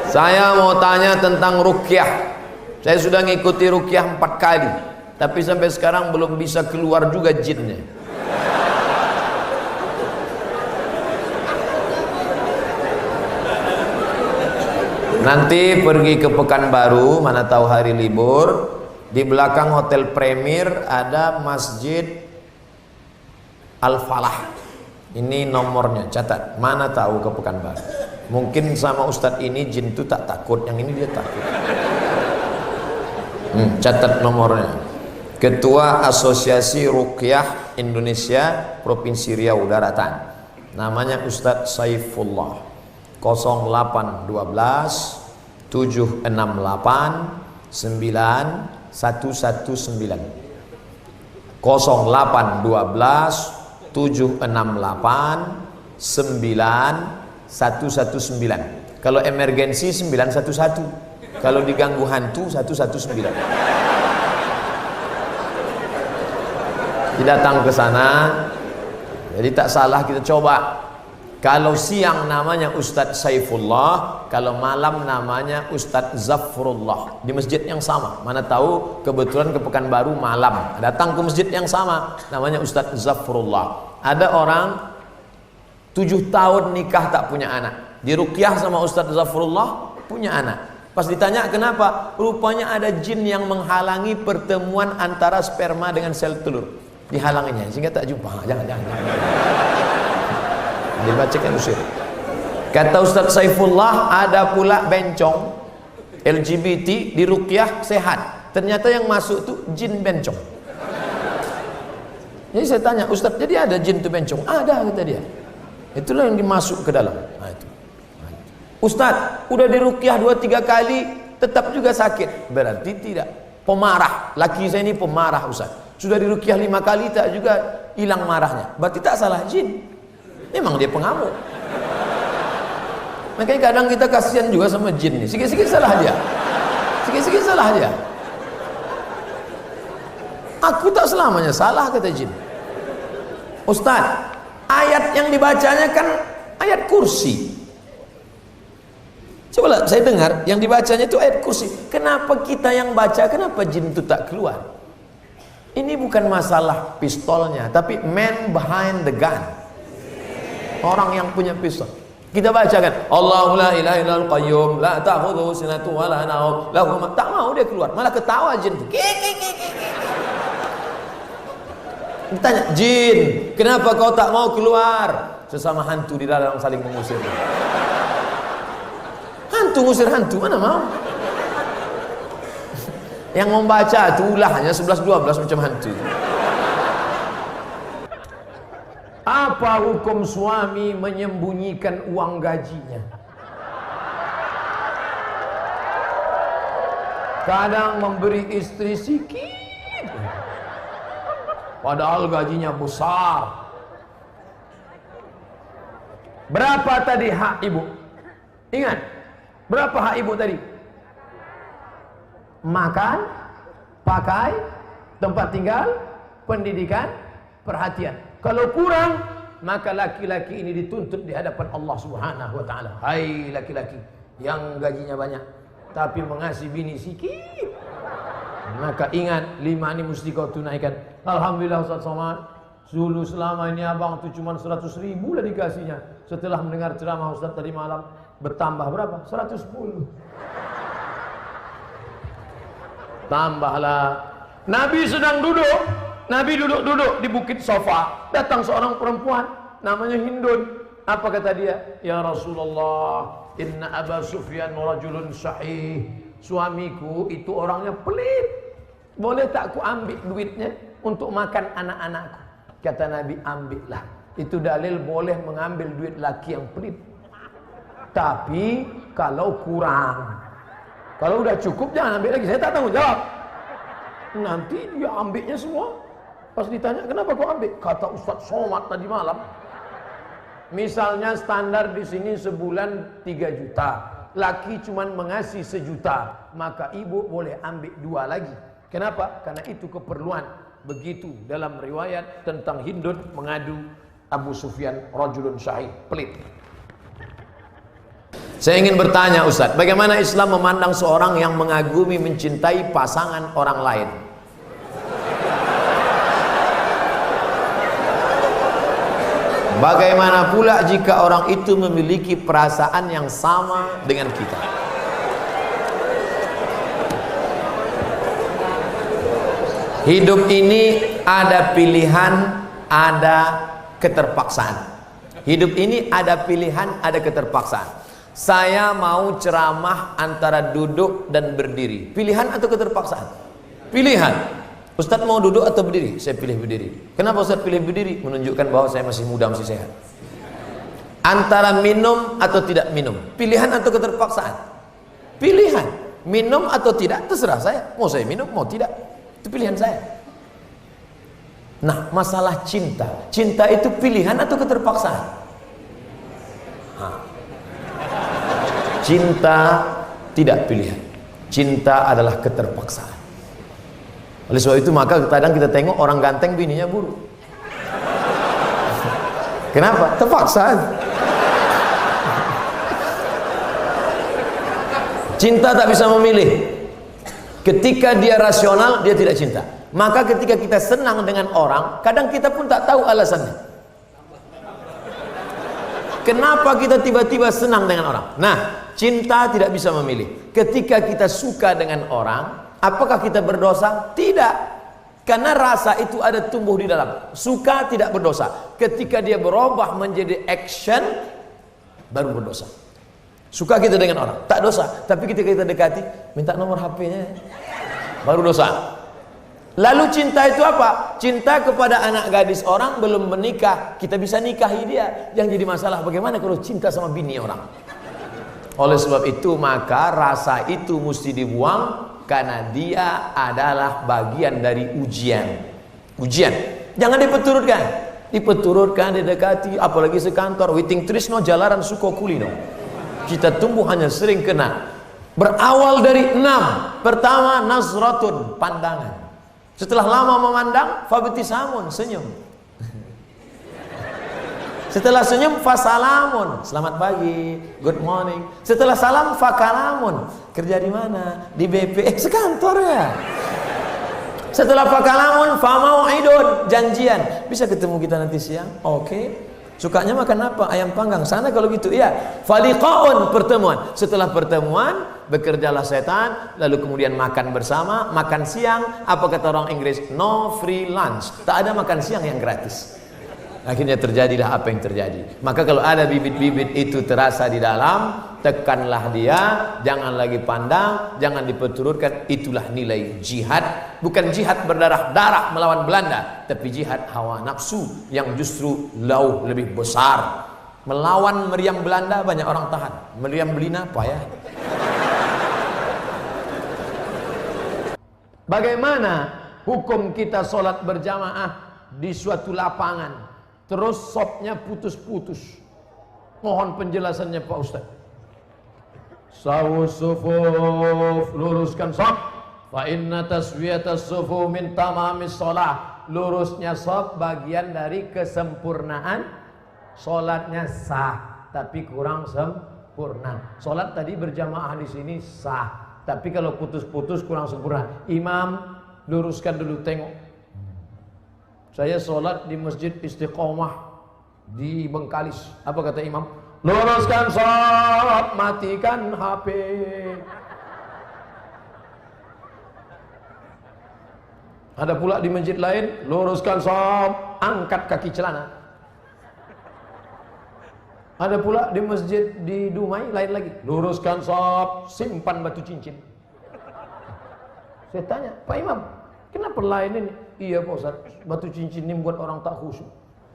Saya mau tanya tentang ruqyah. Saya sudah ngikuti ruqyah 4 kali, tapi sampai sekarang belum bisa keluar juga jinnya. Nanti pergi ke Pekanbaru, mana tahu hari libur, di belakang Hotel Premier ada Masjid Al-Falah. Ini nomornya, catat. Mana tahu ke Pekanbaru. Mungkin sama Ustadz ini jin itu tak takut, yang ini dia takut. Catat nomornya. Ketua Asosiasi Ruqyah Indonesia Provinsi Riau Daratan. Namanya Ustadz Saifullah. 0812 768 9119. 0812 768 9119. Kalau emergensi 911. Kalau diganggu hantu 119. Datang ke sana. Jadi tak salah kita coba. Kalau siang namanya Ustadz Saifullah, kalau malam namanya Ustadz Zafrullah, di masjid yang sama. Mana tahu kebetulan ke Pekanbaru malam, datang ke masjid yang sama, namanya Ustadz Zafrullah. Ada orang 7 tahun nikah tak punya anak, diruqyah sama Ustadz Zafrullah, punya anak. Pas ditanya kenapa, rupanya ada jin yang menghalangi pertemuan antara sperma dengan sel telur, dihalanginya sehingga tak jumpa. Jangan. Dibacakan usir. Kata Ustadz Saifullah, ada pula bencong LGBT di ruqyah sehat. Ternyata yang masuk tuh jin bencong. Jadi saya tanya, Ustadz, jadi ada jin tuh bencong? Ada, kata dia. Itulah yang dimasuk ke dalam. Ustadz, udah di ruqyah 2-3 kali tetap juga sakit. Berarti tidak. Pemarah. Laki saya ini pemarah, Ustadz. Sudah di ruqyah 5 kali tak juga hilang marahnya. Berarti tak salah jin. Memang dia pengamuk. Makanya kadang kita kasihan juga sama jin nih. Sikit-sikit salah dia. Sikit-sikit salah dia. Aku tak selamanya salah, kata jin. Ustaz, ayat yang dibacanya kan ayat kursi. Coba saya dengar yang dibacanya itu ayat kursi. Kenapa kita yang baca, kenapa jin itu tak keluar? Ini bukan masalah pistolnya, tapi man behind the gun. Orang yang punya pistol. Kita bacakan Allahu la ilaha illal qayyum la ta'khudhuhu sinatun wa la nawm lahu ma. Tak mau dia keluar, malah ketawa jin. Ditanya, jin, kenapa kau tak mau keluar? Sesama hantu di dalam saling mengusir. Hantu ngusir hantu, mana mau? Yang membaca itu ulahnya 11-12 macam hantu. Apa hukum suami menyembunyikan uang gajinya? Kadang memberi istri sikit, padahal gajinya besar. Berapa tadi hak ibu? Ingat, berapa hak ibu tadi? Makan, pakai, tempat tinggal, pendidikan, perhatian. Kalau kurang, maka laki-laki ini dituntut di hadapan Allah Subhanahu wa taala. Hai laki-laki yang gajinya banyak tapi mengasihi bini sikit, maka ingat 5 ini mesti kau tunaikan. Alhamdulillah Ustaz Somad, dulu selama ini abang tuh cuma 100.000 lah dikasihnya. Setelah mendengar ceramah Ustaz tadi malam, bertambah berapa? 110. Tambahlah. Nabi sedang duduk. Nabi duduk-duduk di bukit Sofa. Datang seorang perempuan namanya Hindun. Apa kata dia? Ya Rasulullah, inna Aba Sufyan rajulun sahih. Suamiku itu orangnya pelit. Boleh tak aku ambil duitnya untuk makan anak-anakku? Kata Nabi, ambillah. Itu dalil boleh mengambil duit laki yang pelit. Tapi kalau kurang. Kalau udah cukup jangan ambil lagi. Saya tak tanggung jawab. Nanti dia ambilnya semua. Pas ditanya, kenapa kau ambil? Kata Ustaz Somad tadi malam. Misalnya standar di sini sebulan 3 juta. Laki cuman mengasih 1 juta. Maka ibu boleh ambil 2 lagi. Kenapa? Karena itu keperluan. Begitu dalam riwayat tentang Hindun mengadu Abu Sufyan rajulun syahid, pelit. Saya ingin bertanya Ustadz, bagaimana Islam memandang seorang yang mengagumi, mencintai pasangan orang lain? Bagaimana pula jika orang itu memiliki perasaan yang sama dengan kita? Hidup ini ada pilihan, ada keterpaksaan. Hidup ini ada pilihan, ada keterpaksaan. Saya mau ceramah antara duduk dan berdiri. Pilihan atau keterpaksaan? Pilihan. Ustadz mau duduk atau berdiri? Saya pilih berdiri. Kenapa Ustadz pilih berdiri? Menunjukkan bahwa saya masih muda, masih sehat. Antara minum atau tidak minum, pilihan atau keterpaksaan? Pilihan. Minum atau tidak, terserah saya. Mau saya minum, mau tidak, itu pilihan saya. Nah, masalah cinta. Cinta itu pilihan atau keterpaksaan? Cinta tidak pilihan. Cinta adalah keterpaksaan. Oleh sebab itu maka kadang kita tengok orang ganteng bininya buruk. Kenapa? Terpaksa. Cinta tak bisa memilih. Ketika dia rasional, dia tidak cinta. Maka ketika kita senang dengan orang, kadang kita pun tak tahu alasannya. Kenapa kita tiba-tiba senang dengan orang? Nah, cinta tidak bisa memilih. Ketika kita suka dengan orang, apakah kita berdosa? Tidak. Karena rasa itu ada tumbuh di dalam. Suka tidak berdosa. Ketika dia berubah menjadi action, baru berdosa. Suka kita dengan orang, tak dosa. Tapi ketika kita dekati, minta nomor HP-nya, baru dosa. Lalu cinta itu apa? Cinta kepada anak gadis orang belum menikah, kita bisa nikahi dia. Yang jadi masalah bagaimana kalau cinta sama bini orang? Oleh sebab itu maka rasa itu mesti dibuang, karena dia adalah bagian dari ujian. Ujian. Jangan dipeturutkan. Dipeturutkan, didekati, apalagi sekantor. Witing trisno jalaran suko kulino. Kita tumbuh hanya sering kena. Berawal dari 6. Pertama, nazratun, pandangan. Setelah lama memandang, fabtisamun, senyum. Setelah senyum, fasalamun, selamat pagi, good morning. Setelah salam, fakalamun, kerja di mana? Di BP, sekantor ya. Setelah fakalamun, famau'idun, janjian. Bisa ketemu kita nanti siang? Oke. Sukanya makan apa? Ayam panggang. Sana kalau gitu, iya. Faliqaun, pertemuan. Setelah pertemuan, bekerjalah setan, lalu kemudian makan bersama, makan siang. Apa kata orang Inggris? No free lunch. Tak ada makan siang yang gratis. Akhirnya terjadilah apa yang terjadi. Maka kalau ada bibit-bibit itu terasa di dalam, tekanlah dia, jangan lagi pandang, jangan diperturutkan. Itulah nilai jihad. Bukan jihad berdarah-darah melawan Belanda, tapi jihad hawa nafsu yang justru jauh lebih besar. Melawan meriam Belanda banyak orang tahan, meriam Belina apa ya? Bagaimana hukum kita sholat berjamaah di suatu lapangan, terus sopnya putus-putus? Mohon penjelasannya Pak Ustaz. Sawus sufuf, luruskan sop. Fa inna taswiyatas sufu min tamamis sholah. Lurusnya sop bagian dari kesempurnaan. Sholatnya sah, tapi kurang sempurna. Sholat tadi berjamaah di sini sah, tapi kalau putus-putus kurang sempurna. Imam, luruskan dulu, tengok. Saya sholat di Masjid Istiqomah di Bengkalis. Apa kata imam? Luruskan sholat, matikan HP. Ada pula di masjid lain, luruskan sholat, angkat kaki celana. Ada pula di masjid di Dumai lain lagi, luruskan sholat, simpan batu cincin. Saya tanya, Pak Imam, kenapa lain ini? Iya Pak Ustaz, batu cincin ini buat orang tak khusyuk.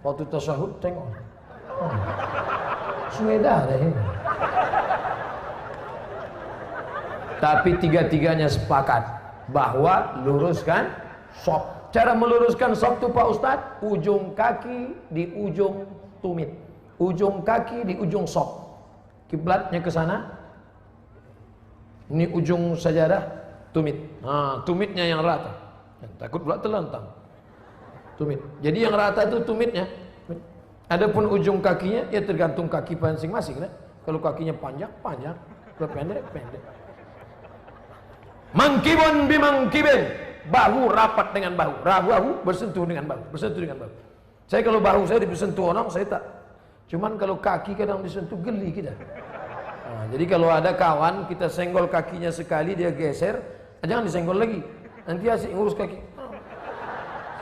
Waktu tasyahud tengok, sudah ada ini. Tapi tiga-tiganya sepakat bahwa luruskan sop. Cara meluruskan sop itu Pak Ustaz, ujung kaki di ujung tumit, ujung kaki di ujung sop. Kiblatnya ke sana. Ini ujung sajadah, tumit. Nah, tumitnya yang rata. Takut pula terlentang. Tumit. Jadi yang rata itu tumitnya. Adapun ujung kakinya ya tergantung kaki masing-masing, kan? Kalau kakinya panjang, panjang. Kalau pendek, pendek. Mangkibun bimangkibin, bahu rapat dengan bahu, bahu bersentuh dengan bahu, bersentuh dengan bahu. Saya kalau bahu saya disentuh orang, saya tak. Cuman kalau kaki kadang disentuh, geli kita. Nah, jadi kalau ada kawan kita senggol kakinya sekali, dia geser, jangan disenggol lagi. Nanti asik ngurus kaki.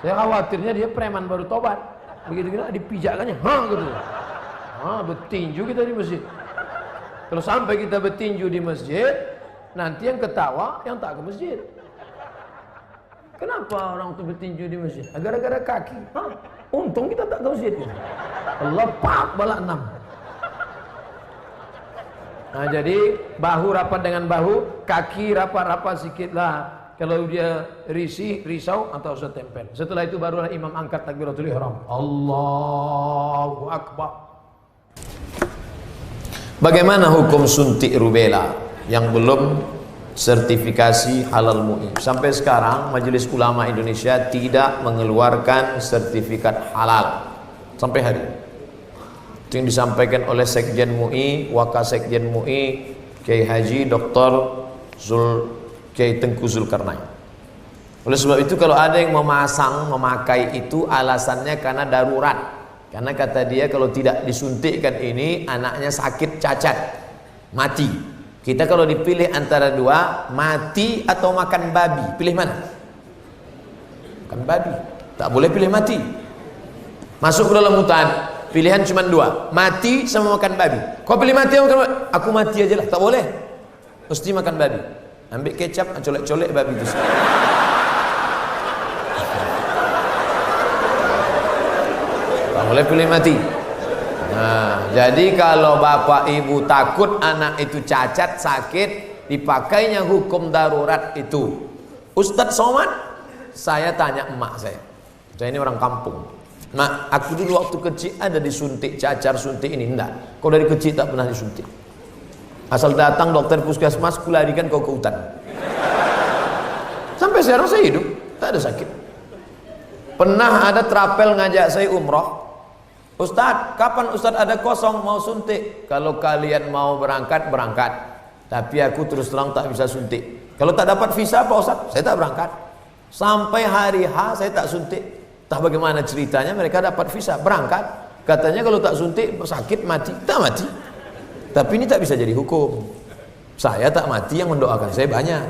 Saya khawatirnya dia preman baru tobat. Begitu kita dipijakkannya, gitu. Bertinju kita di masjid. Kalau sampai kita bertinju di masjid, nanti yang ketawa yang tak ke masjid. Kenapa orang itu bertinju di masjid? Gara-gara kaki. Untung kita tak ke masjid. Allah pak balak 6. Nah, jadi bahu rapat dengan bahu, kaki rapat-rapat sedikit lah. Kalau dia risau atau usah tempel. Setelah itu barulah imam angkat takbiratul ihram. Allahu akbar. Bagaimana hukum suntik rubella yang belum sertifikasi halal MUI? Sampai sekarang Majelis Ulama Indonesia tidak mengeluarkan sertifikat halal sampai hari ini. Itu yang disampaikan oleh Sekjen MUI, Wakasekjen MUI, Kiai Haji Dr. Kiai Tengku Zulkarnain. Oleh sebab itu kalau ada yang memakai itu alasannya karena darurat. Karena kata dia kalau tidak disuntikkan ini anaknya sakit cacat, mati. Kita kalau dipilih antara dua, mati atau makan babi, pilih mana? Makan babi. Tak boleh pilih mati. Masuk ke dalam hutan, pilihan cuma dua, mati sama makan babi. Kau pilih mati atau makan babi? Aku mati aja lah, tak boleh. Mesti makan babi. Ambil kecap, colek-colek babi itu. Tak boleh pilih mati. Nah, jadi kalau bapak ibu takut anak itu cacat, sakit, dipakainya hukum darurat itu. Ustadz Somad, saya tanya emak saya ini orang kampung. Mak, aku dulu waktu kecil ada disuntik cacar, suntik ini. Enggak, kau dari kecil tak pernah disuntik. Asal datang dokter puskesmas, kularikan kau ke hutan. Sampai sekarang saya hidup, tak ada sakit. Pernah ada trapel ngajak saya umroh. Ustadz, kapan Ustadz ada kosong mau suntik? Kalau kalian mau berangkat, berangkat. Tapi aku terus terang tak bisa suntik. Kalau tak dapat visa Pak Ustadz, saya tak berangkat. Sampai hari H saya tak suntik. Tak bagaimana ceritanya mereka dapat visa, berangkat. Katanya kalau tak suntik sakit mati. Tak mati. Tapi ini tak bisa jadi hukum. Saya tak mati, yang mendoakan saya banyak.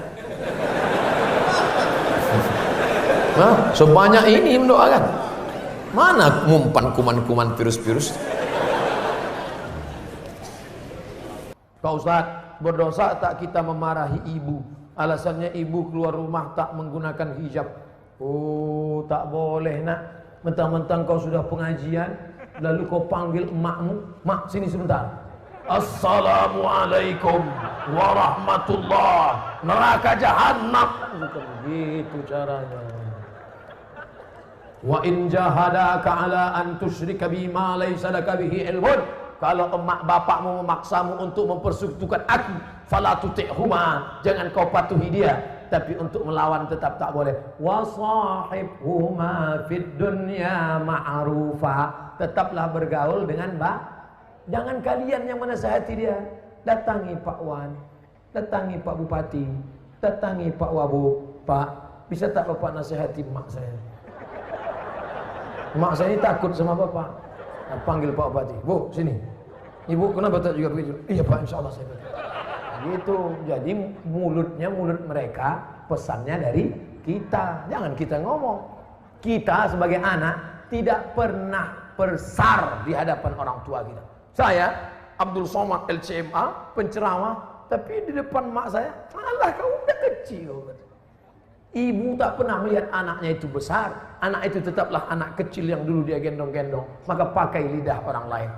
Nah, sebanyak ini mendoakan. Mana ngumpan kuman-kuman virus-virus? Pak Ustadz, berdosa tak kita memarahi ibu? Alasannya ibu keluar rumah tak menggunakan hijab. Oh, tak boleh nak. Mentang-mentang kau sudah pengajian, lalu kau panggil emakmu, mak sini sebentar. Assalamualaikum warahmatullah, neraka jahanam. Bukan begitu caranya. Wa in jahadaka ala an tusyrika bima laysa laka bihi ilmun. Kalau emak bapakmu memaksamu untuk mempersekutukan aku, fala tuti'huma, jangan kau patuhi dia. Tapi untuk melawan tetap tak boleh. Wa sahibhuma fid dunya ma'rufa, tetaplah bergaul dengan jangan kalian yang menasihati dia. Datangi Pak Wan, datangi Pak Bupati, datangi Pak Wabub. Pak, bisa tak Bapak nasihati mak saya? Mak saya ini takut sama bapak. Nah, panggil Pak Bupati, Bu sini. Ibu kenapa tak juga begitu? Iya Pak, insya Allah saya begitu. Gitu. Jadi mulutnya mulut mereka, pesannya dari kita. Jangan kita ngomong. Kita sebagai anak tidak pernah bersar di hadapan orang tua kita. Saya Abdul Somad LCMA, penceramah, tapi di depan mak saya, alah kau udah kecil. Ibu tak pernah melihat anaknya itu besar. Anak itu tetaplah anak kecil yang dulu dia gendong-gendong. Maka pakai lidah orang lain.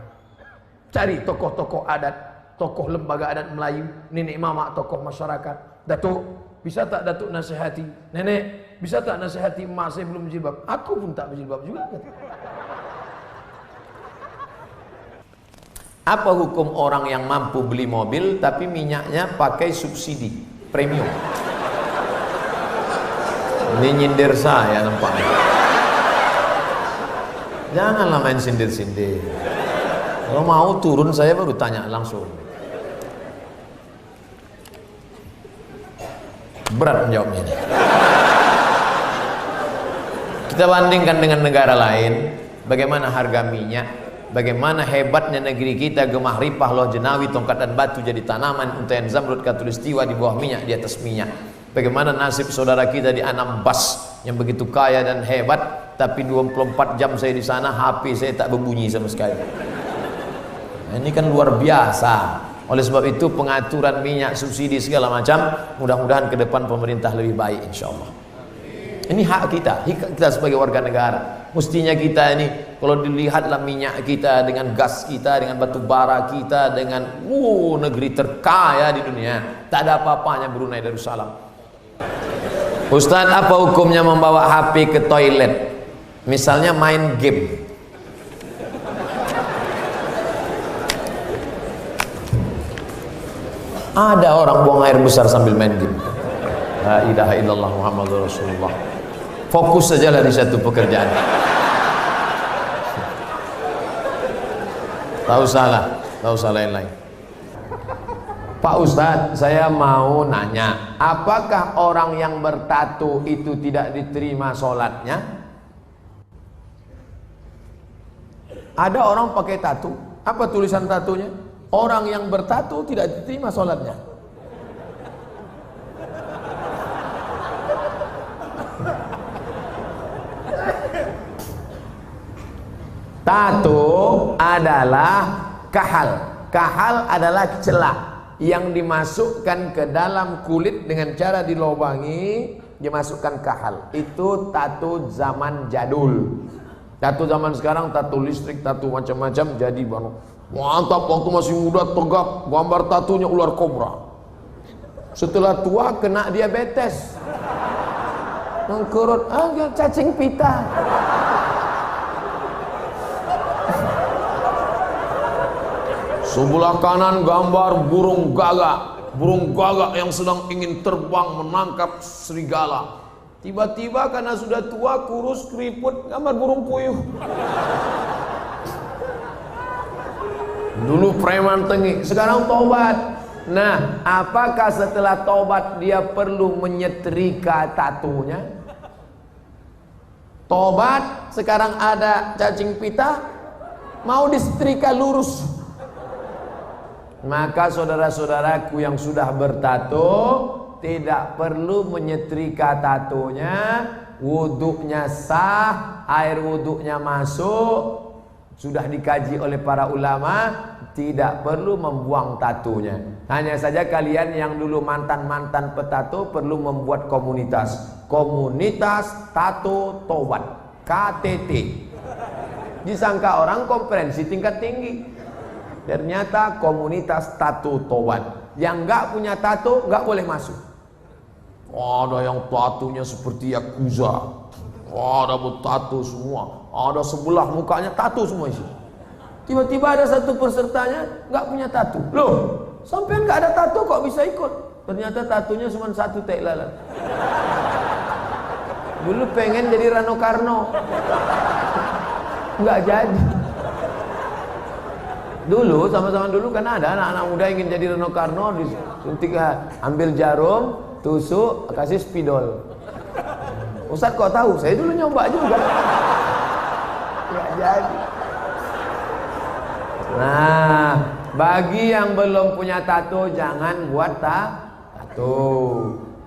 Cari tokoh-tokoh adat, tokoh lembaga adat Melayu, nenek mama, tokoh masyarakat. Datuk, bisa tak Datuk nasihati? Nenek, bisa tak nasihati emak saya belum berjilbab? Aku pun tak berjilbab juga. Apa hukum orang yang mampu beli mobil tapi minyaknya pakai subsidi premium? Ini nyindir saya nampaknya. Janganlah main sindir-sindir. Kalau mau turun saya baru tanya langsung. Berat menjawabnya ini. Kita bandingkan dengan negara lain, bagaimana harga minyak, bagaimana hebatnya negeri kita, gemah ripah, loh jenawi, tongkat dan batu jadi tanaman, untayan zamrud, katulistiwa di bawah minyak, di atas minyak. Bagaimana nasib saudara kita di Anambas yang begitu kaya dan hebat, tapi 24 jam saya di sana, HP saya tak berbunyi sama sekali. Nah, ini kan luar biasa. Oleh sebab itu pengaturan minyak, subsidi segala macam, mudah-mudahan ke depan pemerintah lebih baik insyaallah. Ini hak kita sebagai warga negara. Mestinya kita ini kalau dilihatlah minyak kita dengan gas kita, dengan batu bara kita, dengan negeri terkaya di dunia, tak ada apa-apanya Brunei Darussalam. Ustaz, apa hukumnya membawa HP ke toilet? Misalnya main game. Ada orang buang air besar sambil main game. La ilaha illallah Muhammadur Rasulullah. Fokus sajalah di satu pekerjaan. Tak usah lain-lain. Pak Ustadz, saya mau nanya, apakah orang yang bertato itu tidak diterima sholatnya? Ada orang pakai tato. Apa tulisan tatonya? Orang yang bertato tidak diterima sholatnya. Tato adalah kahal. Kahal adalah celah yang dimasukkan ke dalam kulit dengan cara dilobangi, dimasukkan kahal. Itu tato zaman jadul. Tato zaman sekarang tato listrik, tato macam-macam jadi mantap. Waktu masih muda tegap, gambar tatonya ular kobra. Setelah tua kena diabetes, mengkurut, cacing pita. Sebelah kanan gambar burung gagak yang sedang ingin terbang menangkap serigala. Tiba-tiba karena sudah tua, kurus, keriput, gambar burung puyuh. Dulu preman tengik, sekarang tobat. Nah, apakah setelah tobat dia perlu menyetrika tatonya? Tobat, sekarang ada cacing pita, mau disetrika lurus. Maka saudara-saudaraku yang sudah bertato tidak perlu menyetrika tatonya, wuduknya sah, air wuduknya masuk, sudah dikaji oleh para ulama, tidak perlu membuang tatonya. Hanya saja kalian yang dulu mantan-mantan petato perlu membuat komunitas tato tobat, KTT. Disangka orang konferensi tingkat tinggi, ternyata komunitas tato tobat. Yang nggak punya tato nggak boleh masuk. Ada yang tatonya seperti Yakuza, ada bertato semua, ada sebelah mukanya tato semua isi. Tiba-tiba ada satu pesertanya nggak punya tato. Loh, sampean nggak ada tato kok bisa ikut? Ternyata tatonya cuma satu tai lalat. Dulu pengen jadi Rano Karno, nggak jadi. Dulu sama-sama dulu kan ada anak-anak muda ingin jadi Rano Karno, disuntik, ambil jarum, tusuk, kasih spidol. Ustaz kok tahu? Saya dulu nyoba juga. Nggak jadi. Nah, bagi yang belum punya tato jangan buat tato.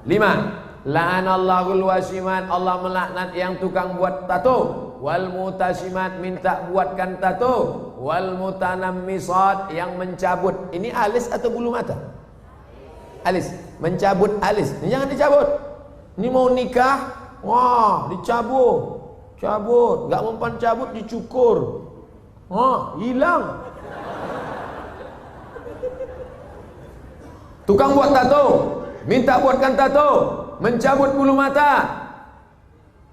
5. La'anallahul wasimat, Allah melaknat yang tukang buat tato. Wal mutasimat, minta buatkan tato. Wal mutanammisat, yang mencabut. Ini alis atau bulu mata? Alis, mencabut alis. Ini jangan dicabut. Ini mau nikah, wah cabut, nggak mempan cabut dicukur, hilang. Tukang buat tato, minta buatkan tato, mencabut bulu mata,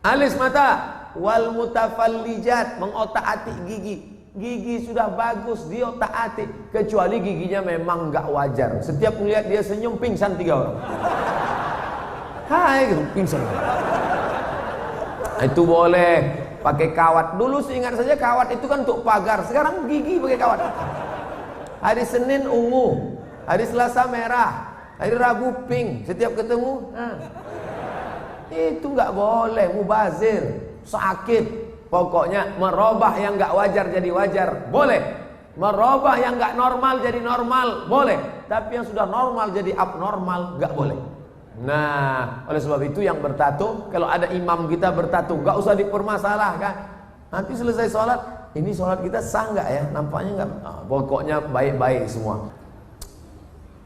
alis mata. Wal mutafallijat, mengotak-atik gigi sudah bagus diotak-atik, kecuali giginya memang nggak wajar. Setiap melihat dia senyum pingsan 3 orang. Hai gitu, pingsan. Itu boleh pakai kawat. Dulu seingat saja kawat itu kan untuk pagar, sekarang gigi pakai kawat. Hari Senin ungu, hari Selasa merah, Hari Rabu pink setiap ketemu. Itu nggak boleh, mubazir, sakit. Pokoknya merubah yang nggak wajar jadi wajar, boleh. Merubah yang nggak normal jadi normal, boleh. Tapi yang sudah normal jadi abnormal, nggak boleh. Nah, oleh sebab itu yang bertato, kalau ada imam kita bertato, nggak usah dipermasalahkan. Nanti selesai sholat, ini sholat kita sah nggak ya? Nampaknya nggak. Pokoknya baik-baik semua.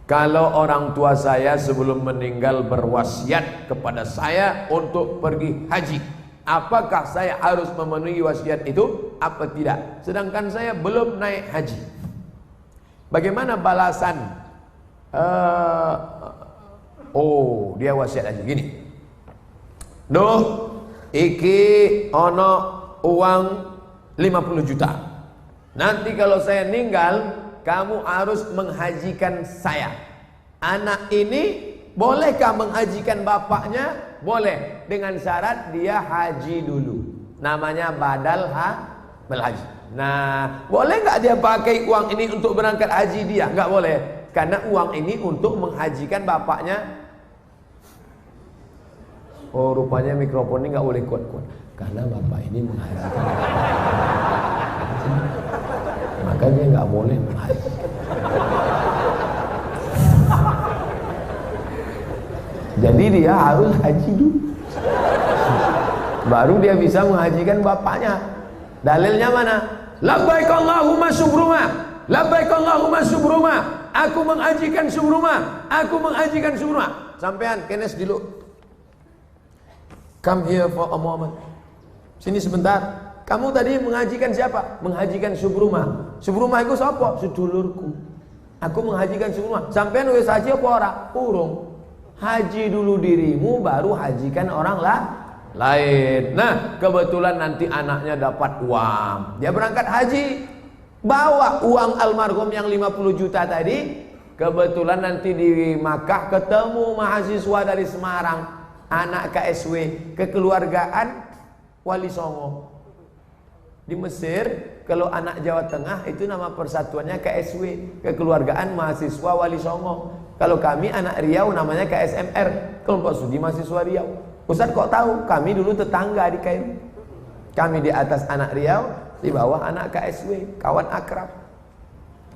Kalau orang tua saya sebelum meninggal berwasiat kepada saya untuk pergi haji, apakah saya harus memenuhi wasiat itu apa tidak? Sedangkan saya belum naik haji. Bagaimana balasan? Dia wasiat haji gini. Duh, iki ono uang 50 juta. Nanti kalau saya meninggal, kamu harus menghajikan saya. Anak ini bolehkah menghajikan bapaknya? Boleh, dengan syarat dia haji dulu. Namanya badal haji. Nah, boleh nggak dia pakai uang ini untuk berangkat haji dia? Nggak boleh, karena uang ini untuk menghajikan bapaknya. Oh, rupanya mikrofon ini nggak boleh kuat-kuat, karena bapak ini menghajikan bapaknya. Makanya nggak boleh menghaji. Jadi dia harus haji dulu, baru dia bisa menghajikan bapaknya. Dalilnya mana? Labbaik Allahumma subruma, labbaik Allahumma subruma. Aku menghajikan subruma, aku menghajikan subruma. Sampean kenes dulu. Come here for a moment. Sini sebentar. Kamu tadi menghajikan siapa? Menghajikan Subruma. Subruma itu siapa? Sedulurku. Aku menghajikan Subruma. Sampean wis haji apa ora? Urung. Haji dulu dirimu, baru hajikan orang lain. Nah, kebetulan nanti anaknya dapat uang, dia berangkat haji, bawa uang almarhum yang 50 juta tadi. Kebetulan nanti di Makkah ketemu mahasiswa dari Semarang, anak KSW, kekeluargaan Wali Songo. Di Mesir, kalau anak Jawa Tengah itu nama persatuannya KSW, kekeluargaan mahasiswa Wali Songo. Kalau kami anak Riau namanya KSMR, kelompok studi mahasiswa Riau. Ustaz kok tahu? Kami dulu tetangga di Kairo. Kami di atas anak Riau, di bawah anak KSW, kawan akrab.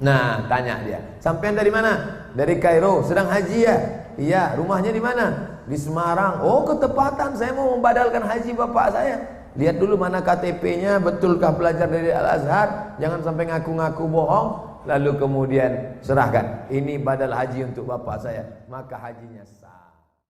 Nah, tanya dia, sampean dari mana? Dari Kairo, sedang haji ya? Iya, rumahnya di mana? Di Semarang. Oh, ketepatan, saya mau membadalkan haji bapak saya. Lihat dulu mana KTP-nya, betulkah pelajar dari Al-Azhar? Jangan sampai ngaku-ngaku bohong. Lalu kemudian serahkan, ini badal haji untuk bapak saya. Maka hajinya sah.